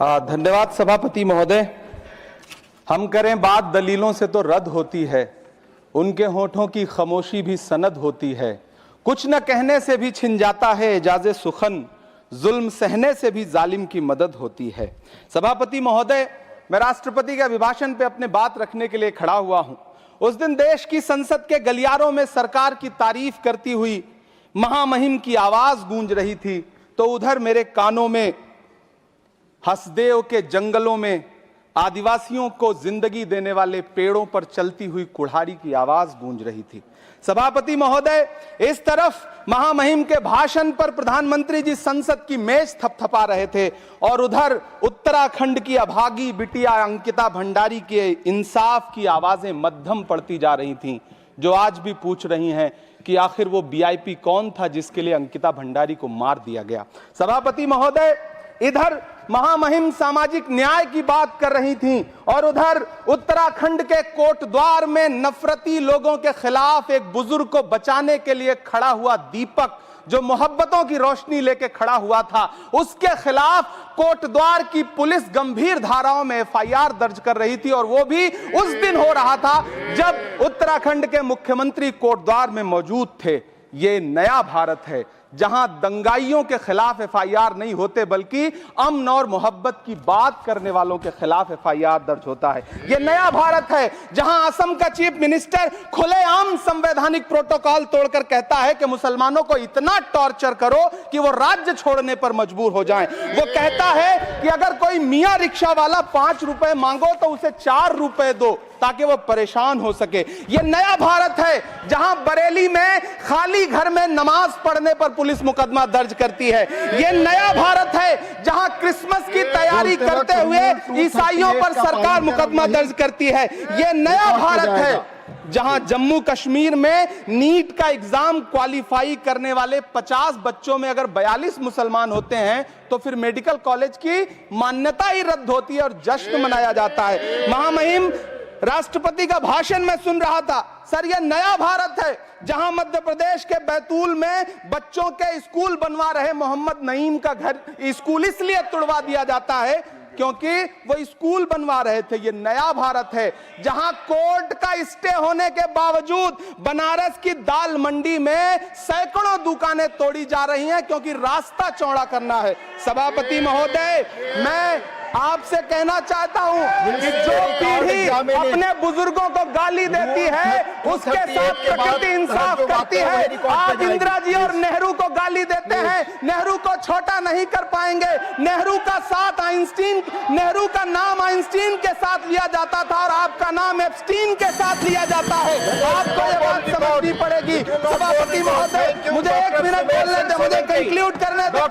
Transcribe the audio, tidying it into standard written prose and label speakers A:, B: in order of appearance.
A: धन्यवाद सभापति महोदय। हम करें बात दलीलों से तो रद्द होती है, उनके होठों की खामोशी भी सनद होती है। कुछ न कहने से भी छिन जाता है एजाज़े सुखन, जुल्म सहने से भी जालिम की मदद होती है। सभापति महोदय, मैं राष्ट्रपति के अभिभाषण पे अपने बात रखने के लिए खड़ा हुआ हूं। उस दिन देश की संसद के गलियारों में सरकार की तारीफ करती हुई महामहिम की आवाज गूंज रही थी, तो उधर मेरे कानों में हसदेव के जंगलों में आदिवासियों को जिंदगी देने वाले पेड़ों पर चलती हुई कुल्हाड़ी की आवाज गूंज रही थी। सभापति महोदय, इस तरफ महामहिम के भाषण पर प्रधानमंत्री जी संसद की मेज थपथपा रहे थे और उधर उत्तराखंड की अभागी बिटिया अंकिता भंडारी के इंसाफ की आवाजें मध्यम पड़ती जा रही थीं, जो आज भी पूछ रही हैं कि आखिर वो वीआईपी कौन था जिसके लिए अंकिता भंडारी को मार दिया गया। सभापति महोदय, इधर महामहिम सामाजिक न्याय की बात कर रही थीं और उधर उत्तराखंड के कोटद्वार में नफरती लोगों के खिलाफ एक बुजुर्ग को बचाने के लिए खड़ा हुआ दीपक, जो मोहब्बतों की रोशनी लेके खड़ा हुआ था, उसके खिलाफ कोटद्वार की पुलिस गंभीर धाराओं में एफआईआर दर्ज कर रही थी। और वो भी उस दिन हो रहा था जब उत्तराखंड के मुख्यमंत्री कोटद्वार में मौजूद थे। ये नया भारत है जहां दंगाइयों के खिलाफ एफआईआर नहीं होते, बल्कि अमन और मोहब्बत की बात करने वालों के खिलाफ एफआईआर दर्ज होता है। यह नया भारत है जहां असम का चीफ मिनिस्टर खुलेआम संवैधानिक प्रोटोकॉल तोड़कर कहता है कि मुसलमानों को इतना टॉर्चर करो कि वो राज्य छोड़ने पर मजबूर हो जाएं। वो कहता है कि अगर कोई मियां रिक्शा वाला 5 रुपए मांगो तो उसे 4 रुपए दो ताकि वो परेशान हो सके। यह नया भारत है जहां बरेली में खाली घर में नमाज पढ़ने पर पुलिस मुकदमा दर्ज करती है। यह नया भारत है जहां क्रिसमस की तैयारी करते हुए ईसाइयों पर सरकार मुकदमा दर्ज करती है। यह नया भारत है जहां जम्मू कश्मीर में नीट का एग्जाम क्वालिफाई करने वाले 50 बच्चों में अगर 42 मुसलमान होते हैं तो फिर मेडिकल कॉलेज की मान्यता ही रद्द होती है और जश्न मनाया जाता है। महामहिम राष्ट्रपति का भाषण में सुन रहा था। सर, यह नया भारत है जहां मध्य प्रदेश के बैतूल में बच्चों के स्कूल बनवा रहे मोहम्मद नईम का घर स्कूल इसलिए तुड़वा दिया जाता है क्योंकि वो स्कूल बनवा रहे थे। ये नया भारत है जहां कोर्ट का स्टे होने के बावजूद बनारस की दाल मंडी में सैकड़ों दुकानें तोड़ी जा रही हैं क्योंकि रास्ता चौड़ा करना है। सभापति महोदय, मैं आपसे कहना चाहता हूं कि जो पीढ़ी अपने बुजुर्गों को गाली देती है उसके साथ प्रकृति इंसाफ करती है। आप इंदिरा जी और नेहरू को गाली देते हैं, नेहरू को छोटा नहीं कर पाएंगे। नेहरू का साथ आइंस्टीन, नेहरू का नाम आइंस्टीन के साथ लिया जाता था और आपका नाम एप्स्टीन के साथ लिया जाता है। आपको ये बात समझनी पड़ेगी। सभापति महोदय, मुझे 1 मिनट बोलने दे, मुझे कंक्लूड करने दे।